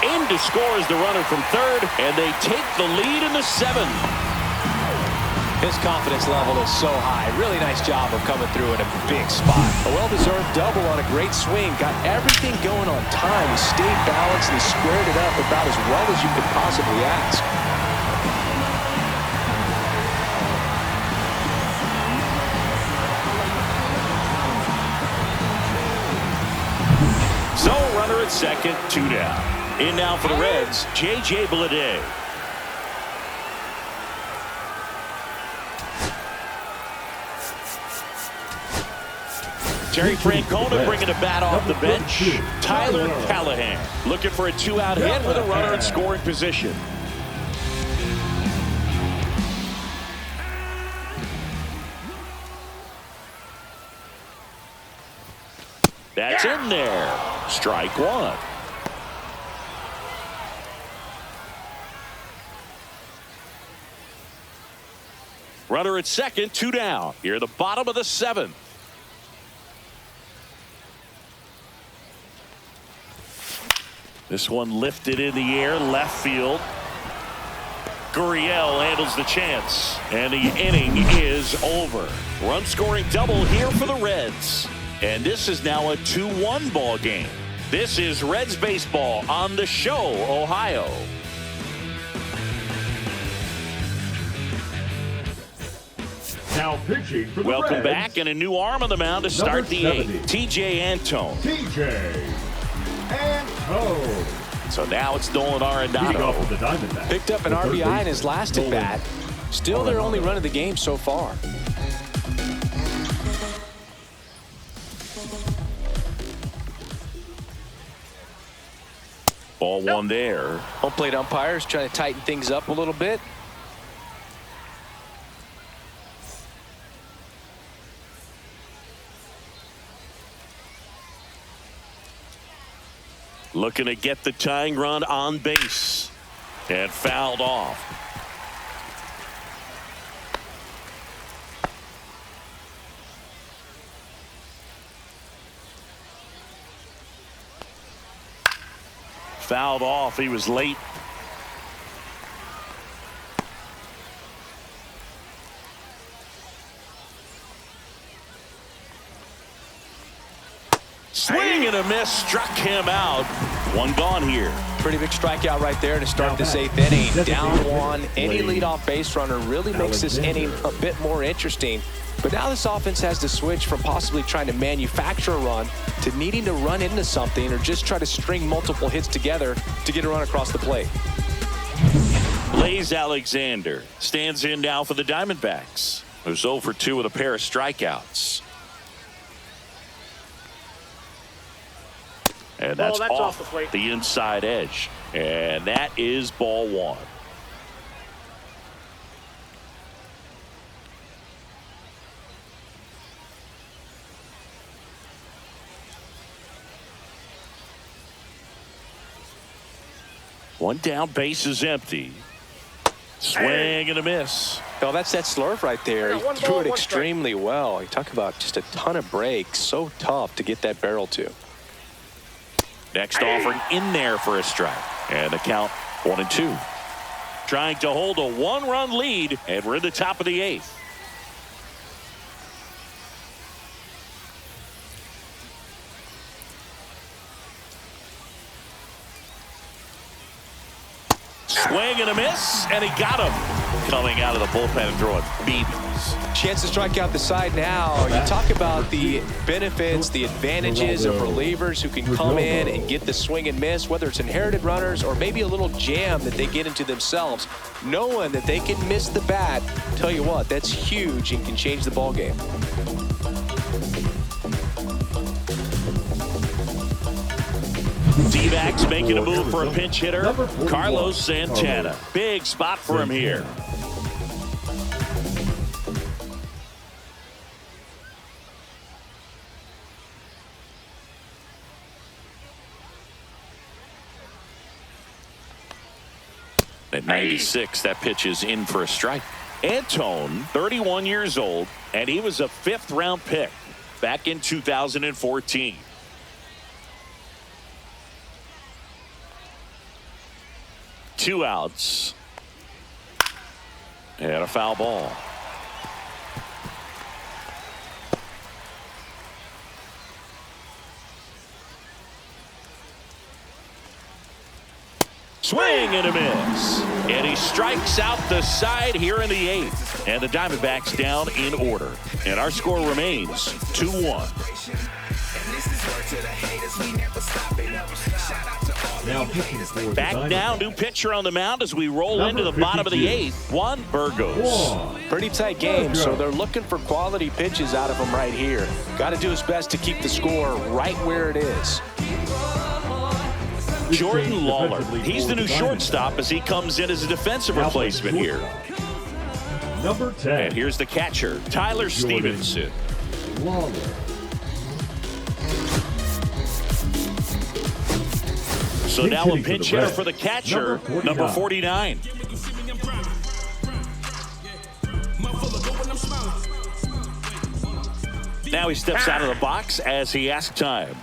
Aim to score as the runner from third, and they take the lead in the seventh. His confidence level is so high. Really nice job of coming through in a big spot. A well-deserved double on a great swing. Got everything going on time. He stayed balanced and he squared it up about as well as you could possibly ask. So runner at second, 2 down. In now for the Reds, JJ Bleday. Terry Francona bringing a bat off the bench. Tyler Callahan looking for a 2-out hit with a runner in scoring position. That's in there. Strike one. Runner at second, 2 down. Here at the bottom of the seventh. This one lifted in the air, left field. Gurriel handles the chance, and the inning is over. Run scoring double here for the Reds. And this is now a 2-1 ball game. This is Reds baseball on the Show, Ohio. Now pitching for the Welcome Reds, back, and a new arm on the mound to start the 8th. TJ Antone. TJ Antone. So now it's Nolan Arenado. The Diamondbacks. Picked up an RBI in his last at bat. Still their only run of the game so far. Ball one there. Home plate umpires trying to tighten things up a little bit. Looking to get the tying run on base. And fouled off. Fouled off. He was late. Swing and a miss, struck him out. One gone here. Pretty big strikeout right there to start this 8th inning. Down one. Any leadoff base runner really makes this inning a bit more interesting. But now this offense has to switch from possibly trying to manufacture a run to needing to run into something or just try to string multiple hits together to get a run across the plate. Blaze Alexander stands in now for the Diamondbacks, who's 0 for 2 with a pair of strikeouts. And that's off the plate. The inside edge. And that is ball one. One down, base is empty. Swing and a miss. Oh, that's that slurve right there. He threw it extremely well. You talk about just a ton of breaks. So tough to get that barrel to. Next offering in there for a strike. And the count 1-2. Trying to hold a 1-run lead, and we're in the top of the 8th. Swing and a miss, and he got him. Coming out of the bullpen and throwing beatings. Chance to strike out the side now. You talk about the benefits, the advantages of relievers who can come in and get the swing and miss, whether it's inherited runners or maybe a little jam that they get into themselves. Knowing that they can miss the bat, tell you what, that's huge and can change the ball game. D-backs making a move for a pinch hitter. Carlos Santana. Big spot for him here. At 96, that pitch is in for a strike. Antone, 31 years old, and he was a 5th-round pick back in 2014. Two outs. And a foul ball. Swing and a miss. And he strikes out the side here in the 8th. And the Diamondbacks down in order. And our score remains 2-1. Back now, new pitcher on the mound as we roll into the bottom of the 8th. Juan Burgos. Pretty tight game, so they're looking for quality pitches out of him right here. Got to do his best to keep the score right where it is. Jordan Lawler. He's the new shortstop as he comes in as a defensive replacement here. Number 10. And here's the catcher, Tyler Stephenson. Lawler. So now a pinch hitter for the catcher, number 49. Now he steps out of the box as he asks time.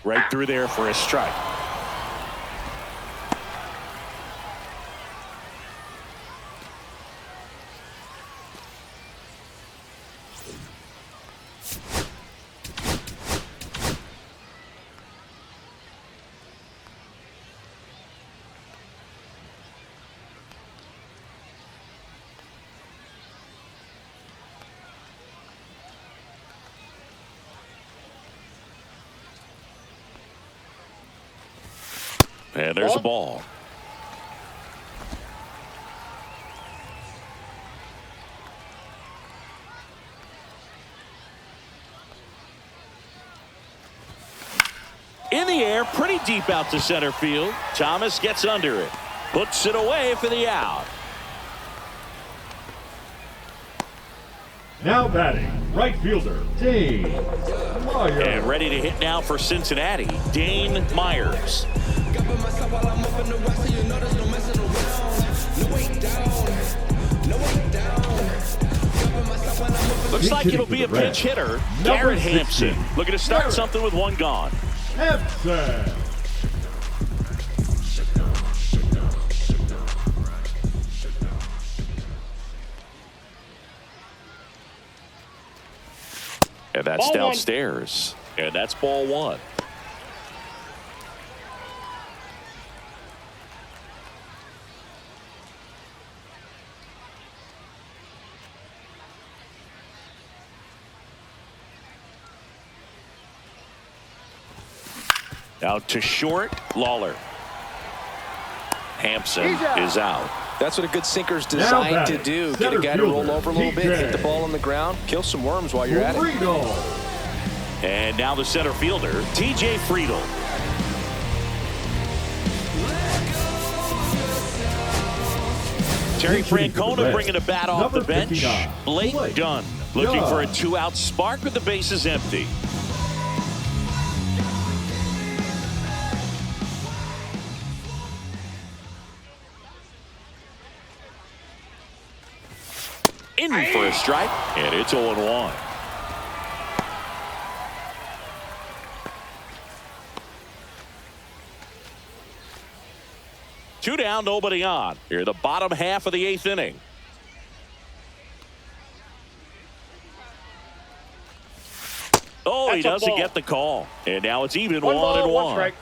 Right through there for a strike. And there's a ball. In the air, pretty deep out to center field. Thomas gets under it. Puts it away for the out. Now batting, right fielder, Dane Myers. And ready to hit now for Cincinnati, Dane Myers. Looks like it'll be a pinch hitter. Garrett Hampson looking to start something with one gone. Hampson. And that's ball downstairs. And that's ball 1. Out to short, Lawler. Hampson is out. That's what a good sinker's designed to do. Get a guy to roll over a little bit, hit the ball on the ground, kill some worms while you're at it. And now the center fielder, TJ Friedl. Terry Francona bringing a bat off the bench. Blake Dunn looking for a 2-out spark with the bases empty. In for a strike, and it's 0-1. Two down, nobody on. Here, the bottom half of the 8th inning. Oh, he doesn't get the call. And now it's even 1-1. One strike.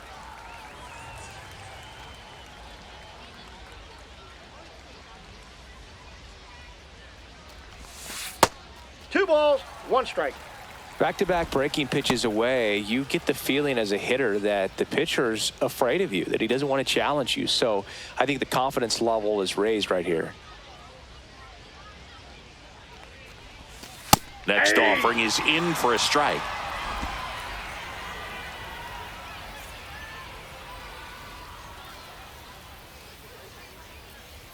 Two balls, one strike. Back-to-back breaking pitches away, you get the feeling as a hitter that the pitcher's afraid of you, that he doesn't want to challenge you. So I think the confidence level is raised right here. Next offering is in for a strike.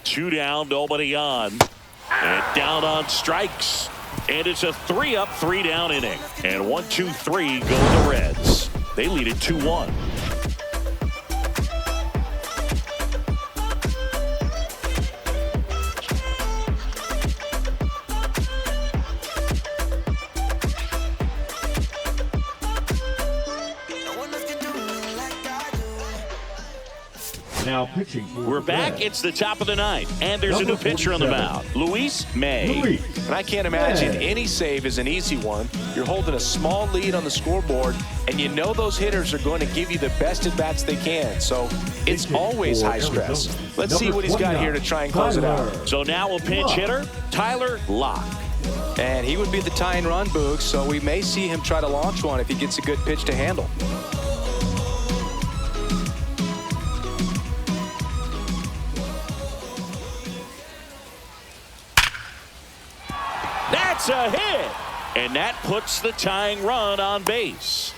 Two down, nobody on. And down on strikes. And it's a 3-up, 3-down inning. And 1-2-3 go the Reds. They lead it 2-1. Now pitching for We're back. Reds. It's the top of the ninth, and there's a new pitcher on the mound, Luis May. And I can't imagine any save is an easy one. You're holding a small lead on the scoreboard, and you know those hitters are going to give you the best at-bats they can. So it's always high stress. Let's see what he's got here to try and close it out. So now a pinch hitter, Tyler Lowe. And he would be the tying run, Boog, so we may see him try to launch one if he gets a good pitch to handle. That's a hit, and that puts the tying run on base.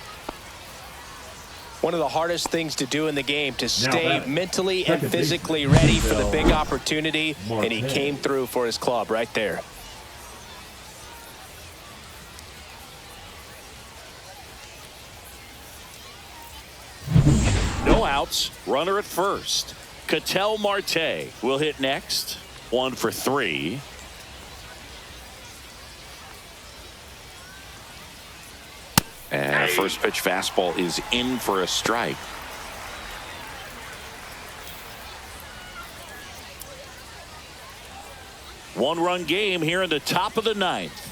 One of the hardest things to do in the game, to stay mentally and physically ready for the big opportunity, and he came through for his club right there. No outs, runner at first. Ketel Marte will hit next. 1 for 3. And first pitch fastball is in for a strike. One-run game here in the top of the ninth.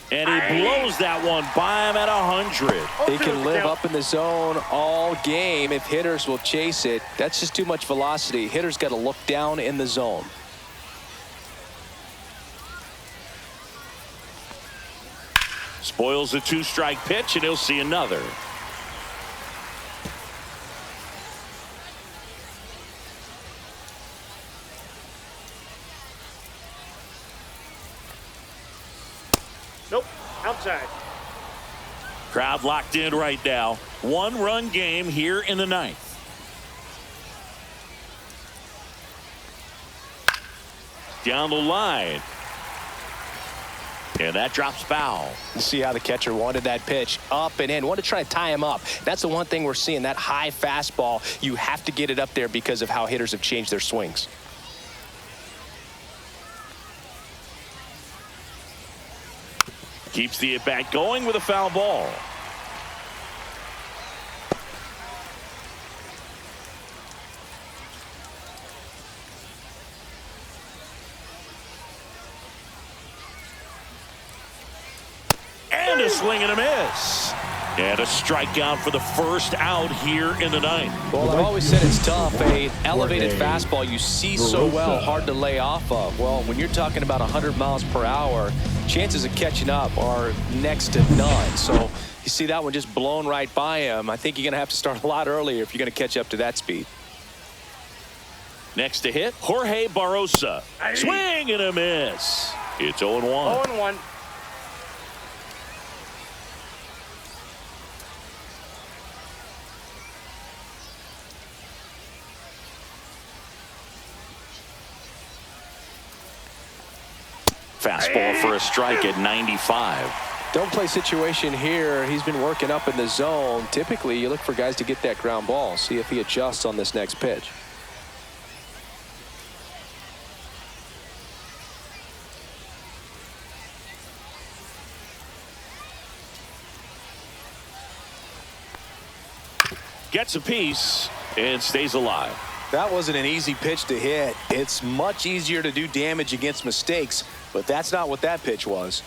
And he blows that one by him at 100. He can live up in the zone all game if hitters will chase it. That's just too much velocity. Hitters got to look down in the zone. Spoils the 2-strike pitch, and he'll see another. Nope, outside. Crowd locked in right now. One-run game here in the ninth. Down the line. And that drops foul. You see how the catcher wanted that pitch up and in. Want to try to tie him up. That's the one thing we're seeing, that high fastball. You have to get it up there because of how hitters have changed their swings. Keeps the at-bat going with a foul ball. And a swing and a miss. And a strikeout for the first out here in the ninth. Well, I've always said it's tough. An elevated fastball you see so well, hard to lay off of. Well, when you're talking about 100 miles per hour, chances of catching up are next to none. So you see that one just blown right by him. I think you're going to have to start a lot earlier if you're going to catch up to that speed. Next to hit, Jorge Barrosa. Swing and a miss. It's 0-1. 0-1. Fastball for a strike at 95. Don't play situation here. He's been working up in the zone. Typically, you look for guys to get that ground ball. See if he adjusts on this next pitch. Gets a piece and stays alive. That wasn't an easy pitch to hit. It's much easier to do damage against mistakes, but that's not what that pitch was.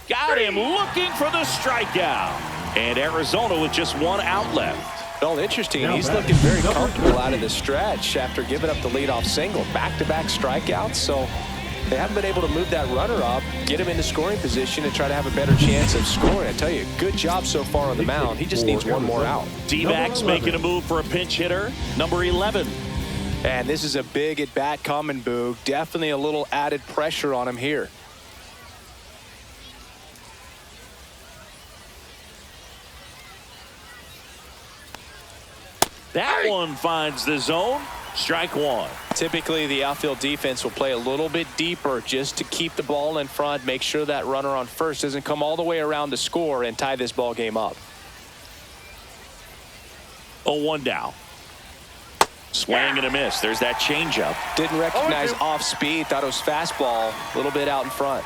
Got him looking for the strikeout. And Arizona with just one out left. Well, interesting. He's looking very comfortable out of the stretch after giving up the leadoff single. Back-to-back strikeouts, so they haven't been able to move that runner up, get him into scoring position, and try to have a better chance of scoring. I tell you, good job so far on the mound. He just needs one more out. D-backs making a move for a pinch hitter, number 11. And this is a big at-bat coming, Boog. Definitely a little added pressure on him here. That one finds the zone. Strike one. Typically, the outfield defense will play a little bit deeper just to keep the ball in front, make sure that runner on first doesn't come all the way around to score and tie this ball game up. 0-1 down. Swing and a miss. There's that changeup. Didn't recognize off speed. Thought it was fastball. A little bit out in front.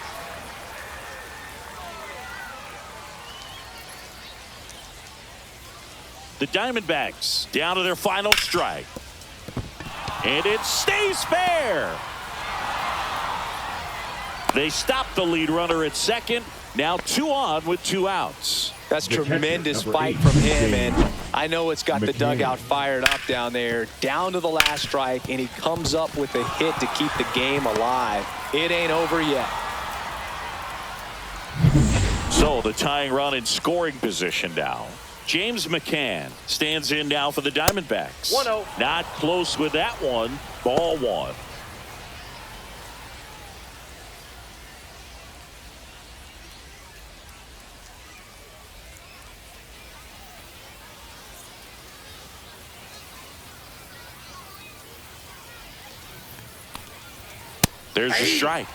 The Diamondbacks down to their final strike. And it stays fair. They stop the lead runner at second. Now 2 on with 2 outs. That's tremendous fight from him, and I know it's got the dugout fired up down there. Down to the last strike, and he comes up with a hit to keep the game alive. It ain't over yet. So the tying run in scoring position now. James McCann stands in now for the Diamondbacks. 1-0. Not close with that one. Ball one. There's the strike.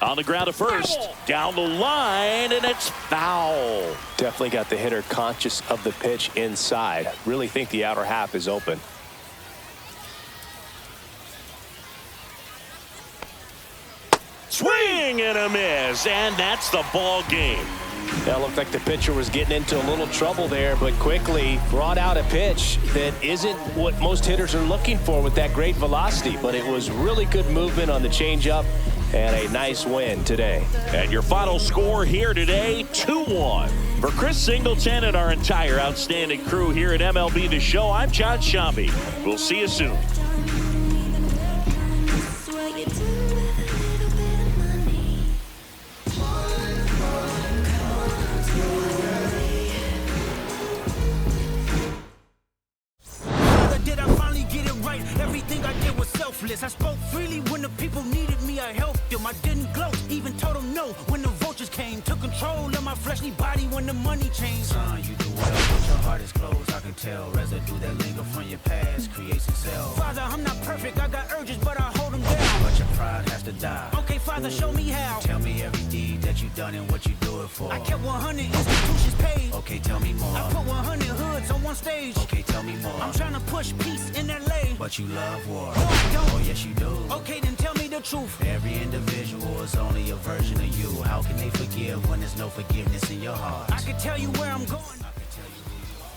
On the ground to first, down the line, and it's foul. Definitely got the hitter conscious of the pitch inside. Really think the outer half is open. Swing and a miss, and that's the ball game. That looked like the pitcher was getting into a little trouble there, but quickly brought out a pitch that isn't what most hitters are looking for with that great velocity, but it was really good movement on the changeup and a nice win today. And your final score here today, 2-1. For Chris Singleton and our entire outstanding crew here at MLB The Show, I'm John Shambi. We'll see you soon. I spoke freely when the people needed me. I helped them. I didn't gloat, even told them no when the vultures came. Took control of my fleshly body when the money changed. Son, you do well, but your heart is closed. I can tell. Residue that linger from your past creates itself. Father, I'm not perfect. I got urges, but I hold them down. But your pride has to die. Okay, Father, show me how. Tell me every deed that you done and what you do it for. I kept 100 institutions paid. Okay, tell me more. I put 100 hoods on one stage. Okay, tell me more. I'm trying to push peace in LA. But you love war. No, I don't. Oh, yes, you do. Okay, then tell me the truth. Every individual is only a version of you. How can they forgive when there's no forgiveness in your heart? I can tell you where I'm going. I can tell you who you are.